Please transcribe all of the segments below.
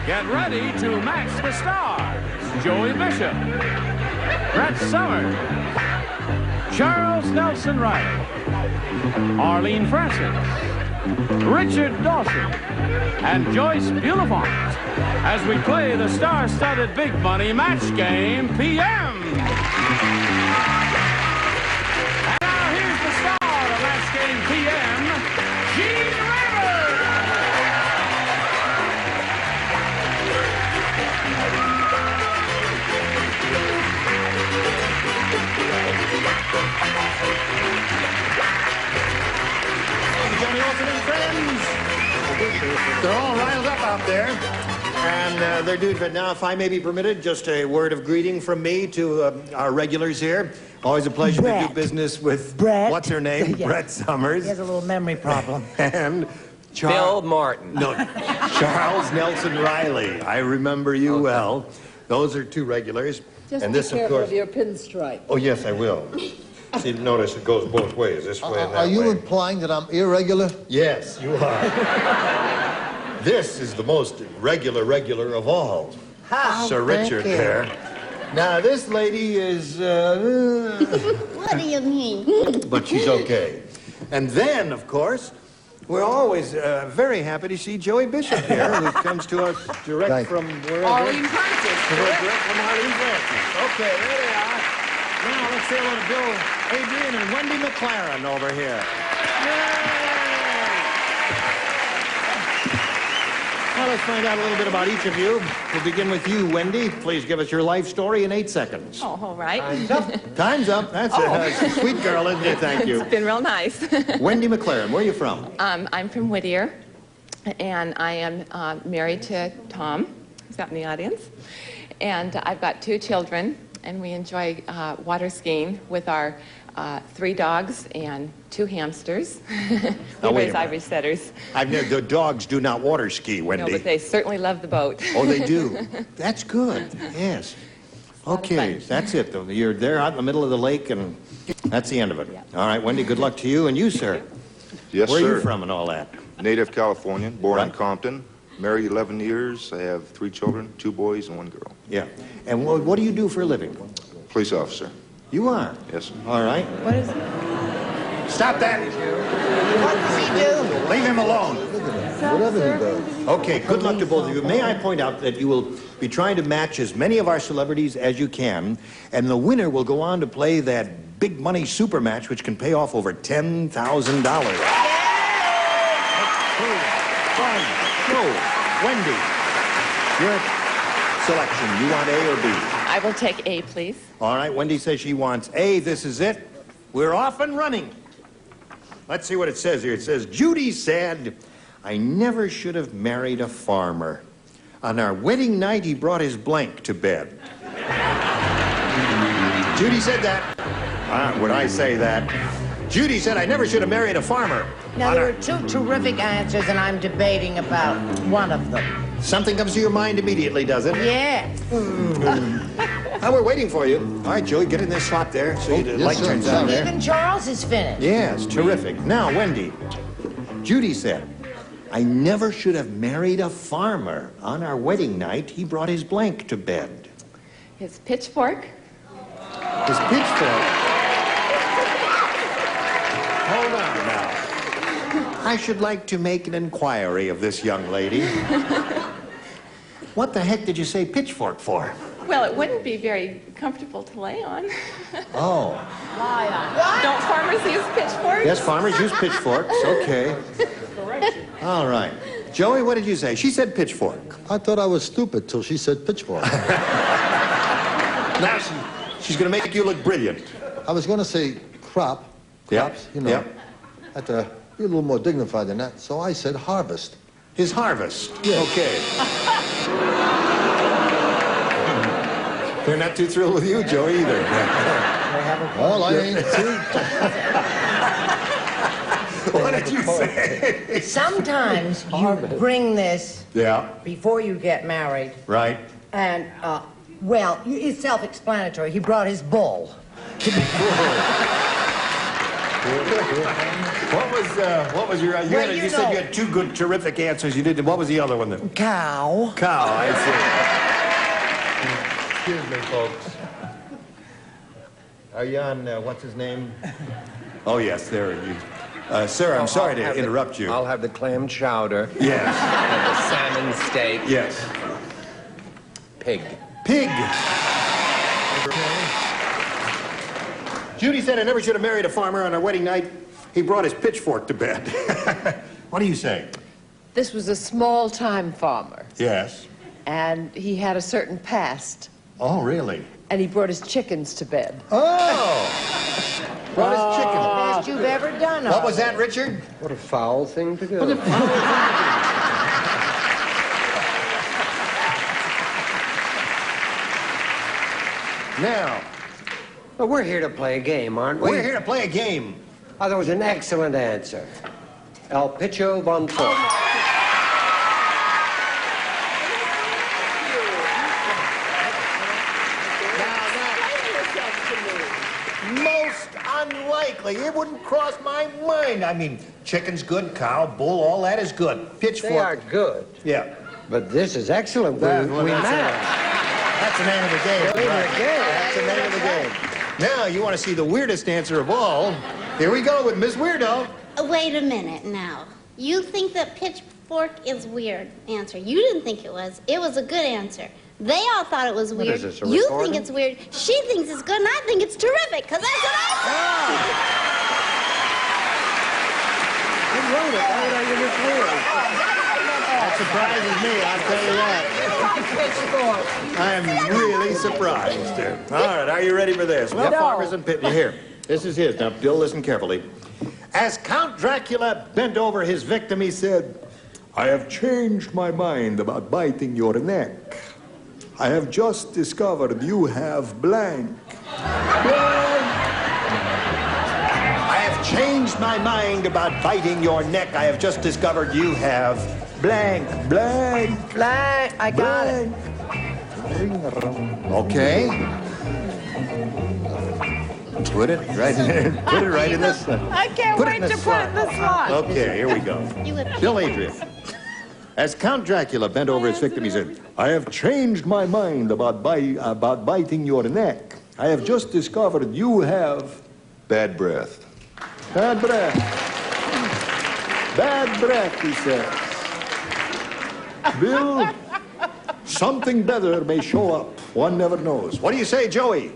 Get ready to match the stars. Joey Bishop, Brett Summers, Charles Nelson Reilly, Arlene Francis, Richard Dawson, and Joyce Bulifant as we play the star-studded big money match game PM. And now here's the star of match game PM, Gene Rivers. Johnny Olsen and friends. They're all riled up out there. And they're doing it now. If I may be permitted, just a word of greeting from me to our regulars here. Always a pleasure to do business with Brett. What's her name? Yeah. Brett Summers. He has a little memory problem. And Bill Martin. No, Charles Nelson Reilly. I remember you well. Those are two regulars. Just and be this, careful of course. of your pinstripe. Oh, yes, I will. See, notice it goes both ways, this way and that Are you way. implying that I'm irregular? Yes, you are. This is the most regular of all. Sir Richard there. Now, this lady is, What do you mean? but she's okay. And then, of course, we're always very happy to see Joey Bishop here, who comes to us direct from wherever. Arlene Francis. Direct from Arlene Francis. Okay, there they are. Now, let's say hello to Bill Adrian and Wendy McLaren over here. Yay! Now, let's find out a little bit about each of you. We'll begin with you, Wendy. Please give us your life story in 8 seconds. Oh, all right. Time's up. Time's up. That's a sweet girl, isn't it? Thank you. It's been real nice. Wendy McLaren, where are you from? I'm from Whittier, and I am married to Tom, who's out in the audience. And I've got 2 children, and we enjoy water skiing with our 3 dogs and 2 hamsters. We raise Irish setters. The dogs do not water ski, Wendy. No, but they certainly love the boat. Oh, they do. That's good. Yes. Okay, that's it, though. You're there out in the middle of the lake, and that's the end of it. Yeah. All right, Wendy, good luck to you. And you, sir? Yes, Where sir. are you from and all that? Native Californian, born in Right. Compton, married 11 years. I have 3 children, 2 boys and 1 girl. Yeah. And what do you do for a living? Police officer. You are? Yes, sir. All right. What is it? Stop that. What does he do? Leave him alone. Whatever he does. Okay, good luck to both of you. May I point out that you will be trying to match as many of our celebrities as you can, and the winner will go on to play that big money super match, which can pay off over $10,000. So, Wendy, your selection. You want A or B? I will take A, please. All right, Wendy says she wants A. This is it. We're off and running. Let's see what it says here. It says, Judy said, I never should have married a farmer. On our wedding night, he brought his blank to bed. Judy said that. Would I say that? Judy said, I never should have married a farmer. Now, there are 2 terrific answers, and I'm debating about one of them. Something comes to your mind immediately, does it? Yeah. We're waiting for you. All right, Joey, get in this slot there so the light sir. turns on there. Even Charles is finished. Yes, terrific. Now, Wendy, Judy said, I never should have married a farmer. On our wedding night, he brought his blank to bed. His pitchfork. His pitchfork. Hold on now. I should like to make an inquiry of this young lady. What the heck did you say pitchfork for? Well, it wouldn't be very comfortable to lay on. Oh. Don't farmers use pitchforks? Yes, farmers use pitchforks. Okay. All right. Joey, what did you say? She said pitchfork. I thought I was stupid till she said pitchfork. Now she's going to make you look brilliant. I was going to say crops, you know. Yep. I had to be a little more dignified than that, so I said harvest. His harvest. Yes. Okay. They're not too thrilled with you, Joey, either. Well, I ain't too. What did you say? Sometimes you bring this Yeah, before you get married, right. and, well, it's self-explanatory. He brought his bull. What What was your? You said you had two good, terrific answers. You did. What was the other one then? Cow. Cow. I see. Excuse me, folks. Are you on? What's his name? Oh yes, there you. Sir, I'm sorry to interrupt you. I'll have the clam chowder. Yes. And the salmon steak. Yes. Pig. Pig. Judy said I never should have married a farmer on our wedding night. He brought his pitchfork to bed. What do you say? This was a small-time farmer, Yes. and he had a certain past, Oh, really? and he brought his chickens to bed. Oh! Brought his chicken. Best you've ever done. What was that, Richard? What a foul thing to do. Now, Well, we're here to play a game, aren't we? we're here to play a game. Oh, that was an excellent answer. El Picho Von Fork. Most unlikely. It wouldn't cross my mind. I mean, chicken's good, cow, bull, all that is good. Pitchfork. They are good, Yeah. but this is excellent. We That's match. That's the name of the game. Name of the Right. game. That's the name of the game. Now, you want to see the weirdest answer of all. Here we go with Miss Weirdo. Wait a minute now. You think that pitchfork is weird answer. You didn't think it was. It was a good answer. They all thought it was weird. is this, a You recording? think it's weird. She thinks it's good, and I think it's terrific, because that's what I said. You wrote it. Why did I give it to you? That surprises me, I'll tell you that. I am really surprised. All right, are you ready for this? Well, farmers and pit. Here, this is his. Now, Bill, listen carefully. As Count Dracula bent over his victim, he said, "I have changed my mind about biting your neck. I have just discovered you have blank. I have changed my mind about biting your neck. I have just discovered you have blank, blank, Blank. I got it. Okay. Put it right in. Put it right in this. I can't Put it wait in the to put it in the slot. Okay, here we go. You would. Bill Adrian. As Count Dracula bent over his victim, he said, "I have changed my mind about biting your neck. I have just discovered you have Bad breath. bad breath. Bad breath," he says. "Bill, something better may show up. One never knows." What do you say, Joey?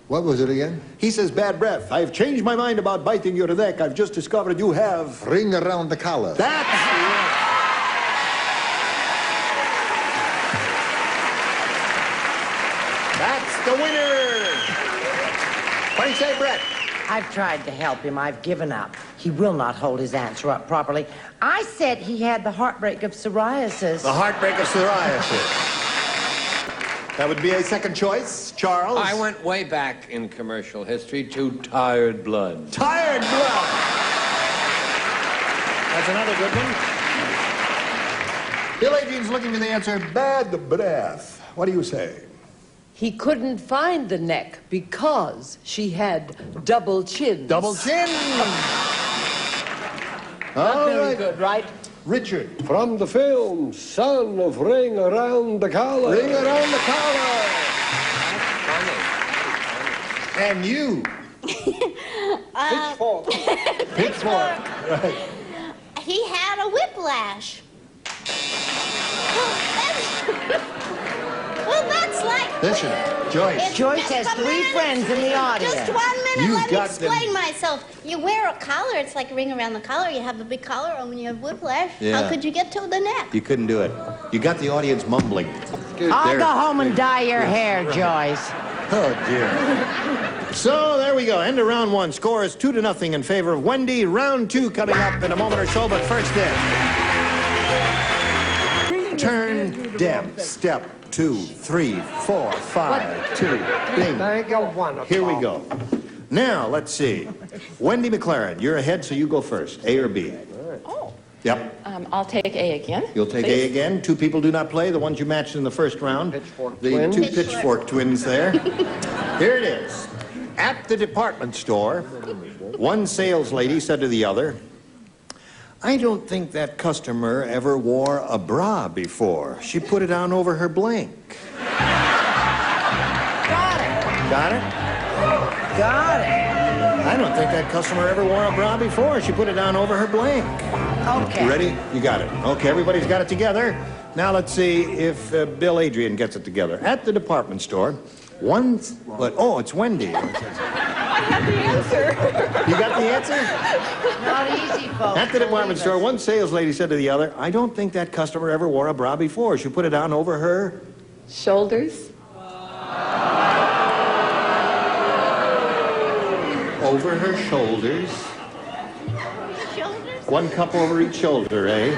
What was it again? He says, "Bad breath. I've changed my mind about biting your neck. I've just discovered you have..." Ring around the collar. That's the winner. What do you say, Brett? I've tried to help him. I've given up. He will not hold his answer up properly. I said he had the heartbreak of psoriasis. The heartbreak of psoriasis. That would be a second choice. Charles? I went way back in commercial history to Tired Blood. Tired blood. That's another good one. Bill Adrian's looking for the answer. Bad breath. What do you say? He couldn't find the neck because she had double chins. Double chin. Not All very right. good, right? Richard. From the film, Son of Ring Around the Collar. Ring around the collar. And you. Pitchfork. Pitchfork. Right. He had a whiplash. Well, that's like... Listen, Joyce. Joyce has Just a 3 minute. friends in the audience. Just 1 minute, You let me got explain them. myself. You wear a collar, it's like a ring around the collar. You have a big collar on when you have whiplash. Yeah. How could you get to the neck? You couldn't do it. You got the audience mumbling. I'll There. go home and dye your hair, Joyce. Oh, dear. So, there we go. End of round 1. Score is 2-0 in favor of Wendy. Round 2 coming up in a moment or so, but first this. Turn, Deb, step, 2, 3, 4, 5, 2, bing. Thank you, wonderful. Here we go. Now, let's see. Wendy McLaren, you're ahead, so you go first. A or B? Oh. Yep. I'll take A again. You'll take please. A again. 2 people do not play. The ones you matched in the first round. Pitchfork the twins. 2 pitchfork twins there. Here it is. At the department store, one sales lady said to the other, I don't think that customer ever wore a bra before. She put it on over her blank. Got it. Got it? Got it. I don't think that customer ever wore a bra before. She put it on over her blank. Okay. You ready? You got it. Okay, everybody's got it together. Now let's see if Bill Adrian gets it together. At the department store, it's Wendy. I have the answer. You got the answer? Not easy, folks. At the department store, one sales lady said to the other, I don't think that customer ever wore a bra before. She put it on over her... Shoulders. Over her shoulders. Shoulders? One cup over each shoulder, eh?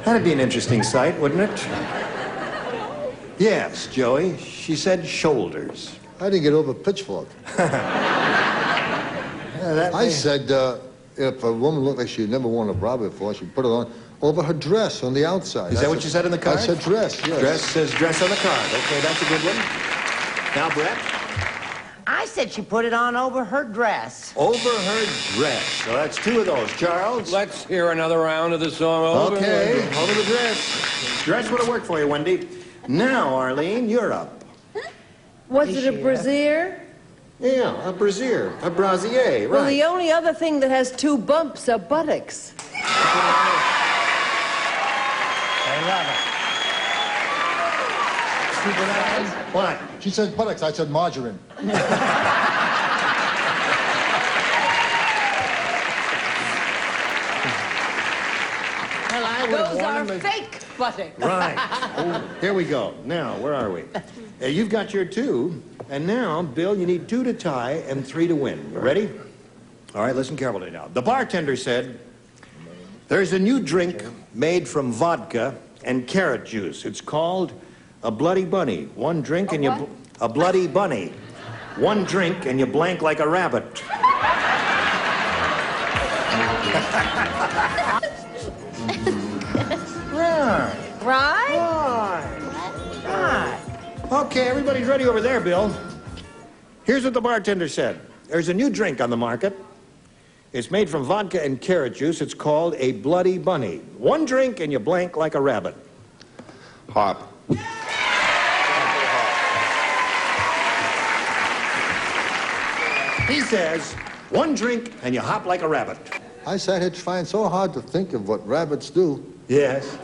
That'd be an interesting sight, wouldn't it? Yes, Joey. She said shoulders. I didn't get over Pitchfork. I said if a woman looked like she'd never worn a bra before, she'd put it on over her dress on the outside. Is that what you said in the card? I said dress, yes. Dress says dress on the card. Okay, that's a good one. Now, Brett? I said she put it on over her dress. Over her dress. So that's two of those. Charles? Let's hear another round of the song. Okay, over the dress. Dress would have worked for you, Wendy. Now, Arlene, you're up. Was it a brassiere? Yeah, a brassiere. A brasier, right. Well, the only other thing that has two bumps are buttocks. I love it. What? She said buttocks, I said margarine. Those are fake buttocks. Right. Oh, here we go. Now, where are we? You've got your two. And now, Bill, you need 2 to tie and 3 to win. You ready? All right, listen carefully now. The bartender said, there's a new drink made from vodka and carrot juice. It's called a Bloody Bunny. One drink and you... A Bloody Bunny. One drink and you blank like a rabbit. Right? Okay, everybody's ready over there, Bill. Here's what the bartender said. There's a new drink on the market. It's made from vodka and carrot juice. It's called a Bloody Bunny. One drink and you blank like a rabbit. Hop. He says, one drink and you hop like a rabbit. I sat here trying so hard to think of what rabbits do. Yes.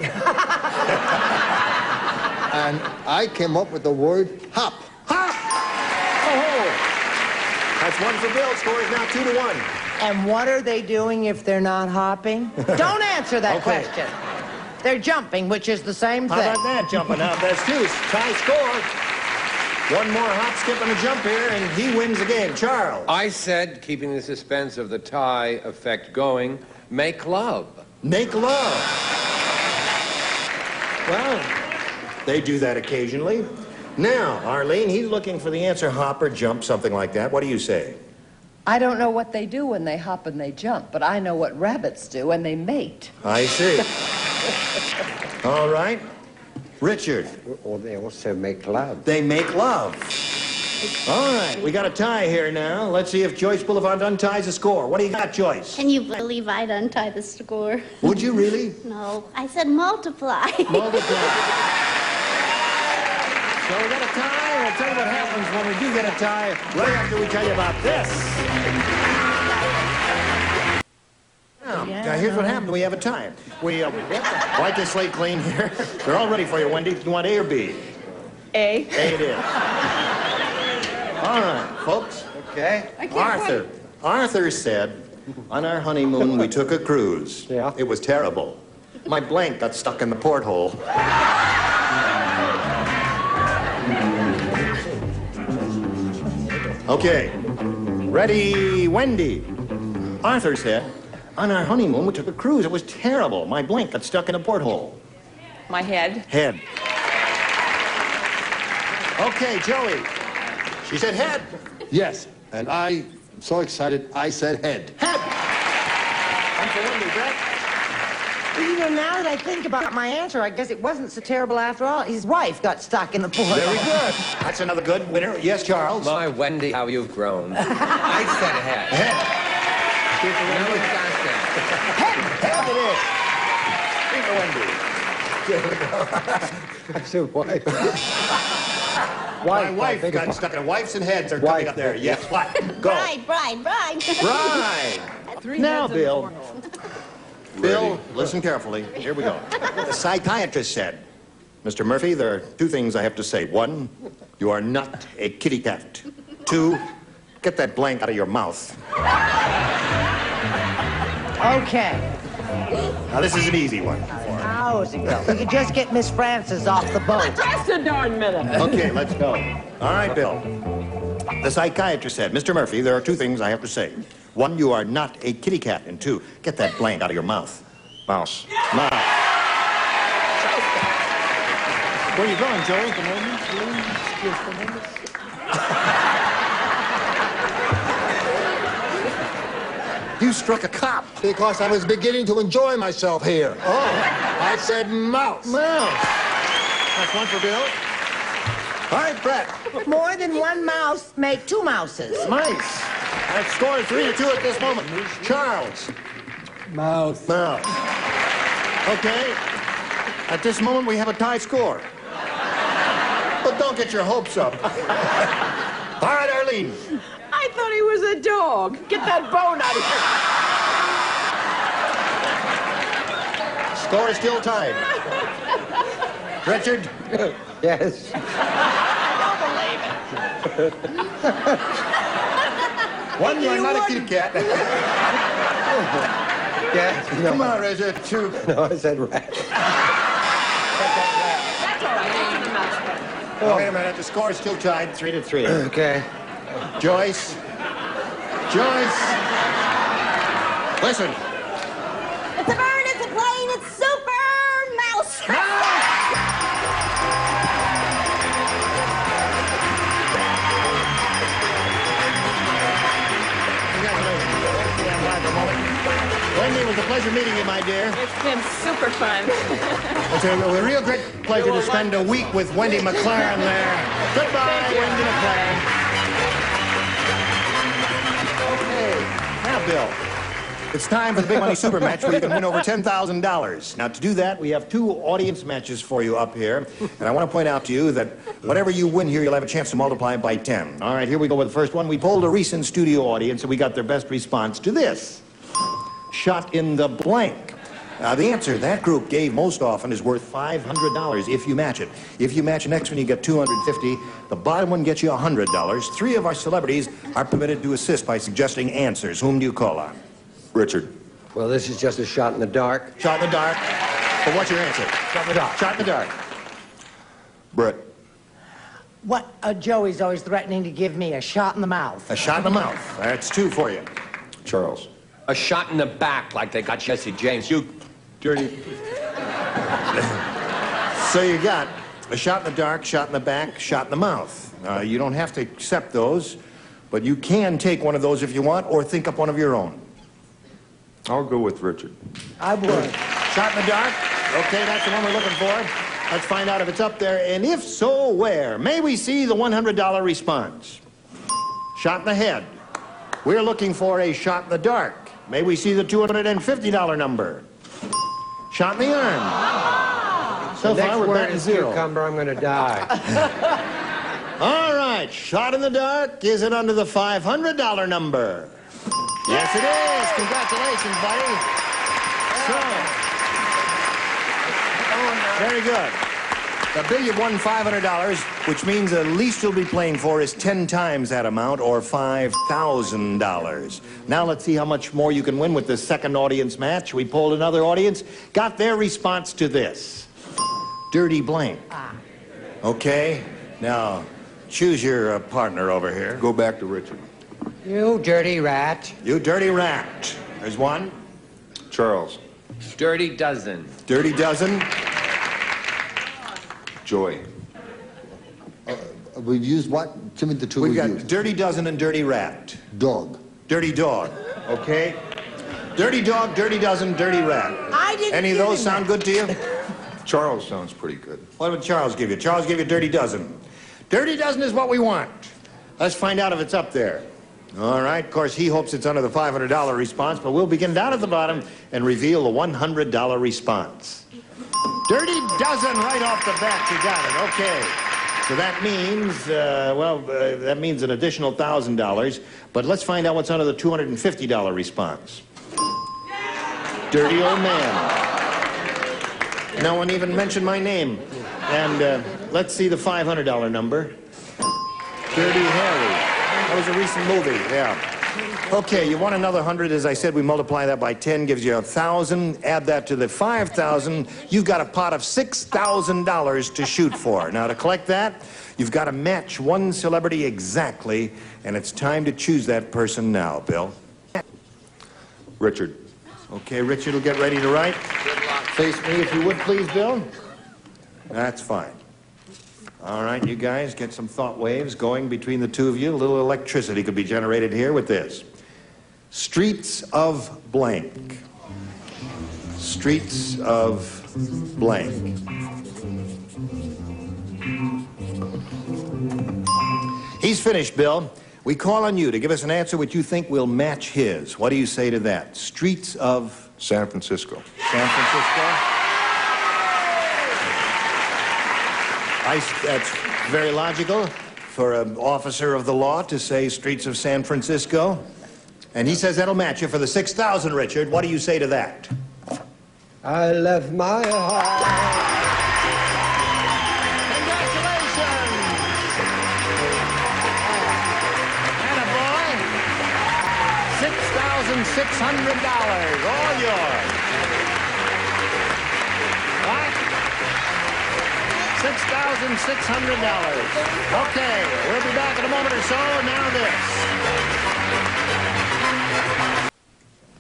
And I came up with the word hop. Hop! Oh! That's one for Bill. Score is now 2 to 1. And what are they doing if they're not hopping? Don't answer that question. They're jumping, which is the same thing. How about that, jumping out? That's 2. Tie score. One more hop, skip, and a jump here, and he wins the game. Charles. I said, keeping the suspense of the tie effect going, make love. Make love. Well, they do that occasionally. Now, Arlene, he's looking for the answer hop or jump, something like that. What do you say? I don't know what they do when they hop and they jump, but I know what rabbits do when they mate. I see. All right. Richard. Or they also make love. They make love. All right, we got a tie here now. Let's see if Joyce Bulifant unties the score. What do you got, Joyce? Can you believe I'd untie the score? Would you really? No, I said multiply. Multiply. So we got a tie, and I'll tell you what happens when we do get a tie right after we tell you about this. Now, here's what happened. We have a tie. We wipe the slate clean here. They're all ready for you, Wendy. Do you want A or B? A. A it is. All right, folks. Okay. Arthur said, on our honeymoon, we took a cruise. Yeah. It was terrible. My blank got stuck in the porthole. Okay. Ready, Wendy. Arthur said, on our honeymoon, we took a cruise. It was terrible. My blank got stuck in a porthole. My head. Head. Okay, Joey. She said head. Yes, and I'm so excited, I said head. Head. And for Wendy, Brett. Well, you know, now that I think about my answer, I guess it wasn't so terrible after all. His wife got stuck in the pool. Very good. That's another good winner. Yes, Charles. My Wendy, how you've grown. I said head. Head. Now we've got that. Head it is. I said wife. My wife got stuck in wives and heads are coming up there. Yes, what? Go. Bride. Right. Now, Bill. Bill, listen carefully. Here we go. The psychiatrist said, Mr. Murphy, there are two things I have to say. One, you are not a kitty cat. Two, get that blank out of your mouth. Okay. Now, this is an easy one. How's it go? We could just get Miss Frances off the boat. Just a darn minute. Okay, let's go. All right, Bill. The psychiatrist said, Mr. Murphy, there are two things I have to say. One, you are not a kitty cat. And two, get that blank out of your mouth. Mouse. Mouse. Where are you going, Joey? You struck a cop. Because I was beginning to enjoy myself here. Oh. I said mouse. Mouse. That's one for Bill. All right, Brett. More than one mouse make two mouses. Mice. That score is 3-2 at this moment. Charles. Mouth. Mouse. Okay. At this moment, we have a tie score. But don't get your hopes up. All right, Arlene. I thought he was a dog. Get that bone out of here. Score is still tied. Richard? Yes. One, you're not a kitty cat. Yes. No. Come on, Richard. Two. No, I said rat. That's all right. Oh, wait a minute. The score is still tied, 3-3. Okay. Joyce. Joyce. Listen. It's a bird, it's a plane, it's Super Mouse. Wendy, it was a pleasure meeting you, my dear. It's been super fun. It's a real great pleasure to spend a week with Wendy McLaren there. Goodbye, Wendy McLaren. Okay, now, Bill, it's time for the Big Money Super Match where you can win over $10,000. Now, to do that, we have two audience matches for you up here. And I want to point out to you that whatever you win here, you'll have a chance to multiply it by 10. All right, here we go with the first one. We polled a recent studio audience, and we got their best response to this. Shot in the blank. The answer that group gave most often is worth $500 if you match it. If you match the next one, you get $250. The bottom one gets you $100. Three of our celebrities are permitted to assist by suggesting answers. Whom do you call on? Richard. Well, this is just a shot in the dark. Shot in the dark. But what's your answer? Shot in the dark. Shot in the dark. Brett. What? Joey's always threatening to give me a shot in the mouth. A shot in the mouth. That's two for you. Charles. A shot in the back like they got Jesse James. You dirty... So you got a shot in the dark, shot in the back, shot in the mouth. You don't have to accept those, but you can take one of those if you want, or think up one of your own. I'll go with Richard. I would. Shot in the dark? Okay, that's the one we're looking for. Let's find out if it's up there, and if so, where? May we see the $100 response? Shot in the head. We're looking for a shot in the dark. May we see the $250 number? Shot in the arm. So Next far, we're word batting is zero. cucumber, I'm going to die. All right, shot in the dark. Is it under the $500 number? Yes, it is. Congratulations, buddy. So, very good. The bill you've won $500, which means the least you'll be playing for is 10 times that amount, or $5,000. Now let's see how much more you can win with the second audience match. We polled another audience, got their response to this. Dirty blank. Okay, now choose your partner over here. Go back to Richard. You dirty rat. You dirty rat. There's one. Charles. Dirty dozen. Dirty dozen. Joy. We've used what? Tell me the two We've we've got used. dirty dozen and dirty rat. Dog. Dirty dog, okay? Dirty dog, dirty dozen, dirty rat. I didn't Any of give those him sound good to you? Charles sounds pretty good. What would Charles give you? Charles gave you dirty dozen. Dirty dozen is what we want. Let's find out if it's up there. All right. Of course, he hopes it's under the $500 response, but we'll begin down at the bottom and reveal the $100 response. Dirty dozen right off the bat. You got it. Okay. So that means, that means an additional $1,000. But let's find out what's under the $250 response. Dirty old man. No one even mentioned my name. And let's see the $500 number. Dirty Harry. That was a recent movie, yeah. Okay, you want another 100. As I said, we multiply that by 10, gives you 1,000. Add that to the 5,000. You've got a pot of $6,000 to shoot for. Now, to collect that, you've got to match one celebrity exactly, and it's time to choose that person now, Bill. Richard. Okay, Richard will get ready to write. Face me if you would, please, Bill. That's fine. All right, you guys, get some thought waves going between the two of you. A little electricity could be generated here with this. Streets of blank. Streets of blank. He's finished, Bill. We call on you to give us an answer which you think will match his. What do you say to that? Streets of... San Francisco. San Francisco? That's very logical for an officer of the law to say streets of San Francisco. And he says that'll match you for the 6,000, Richard. What do you say to that? I left my heart. Congratulations! Attaboy. $6,600, all yours. What? $6,600. Okay, we'll be back in a moment or so. Now this.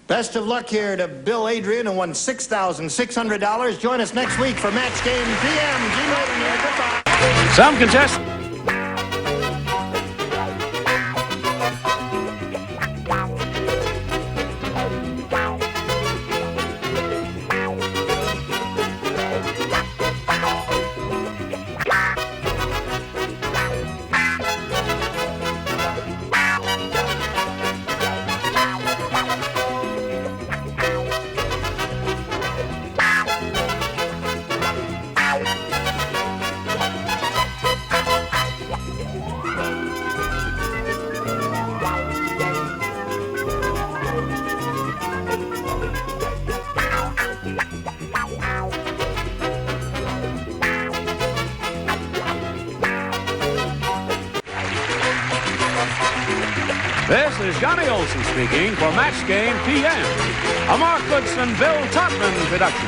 Best of luck here to Bill Adrian, who won $6,600. Join us next week for Match Game PM. Gene Raylan here. Goodbye. Some contestants. This is Johnny Olson speaking for Match Game PM, a Mark Goodson, Bill Todman production.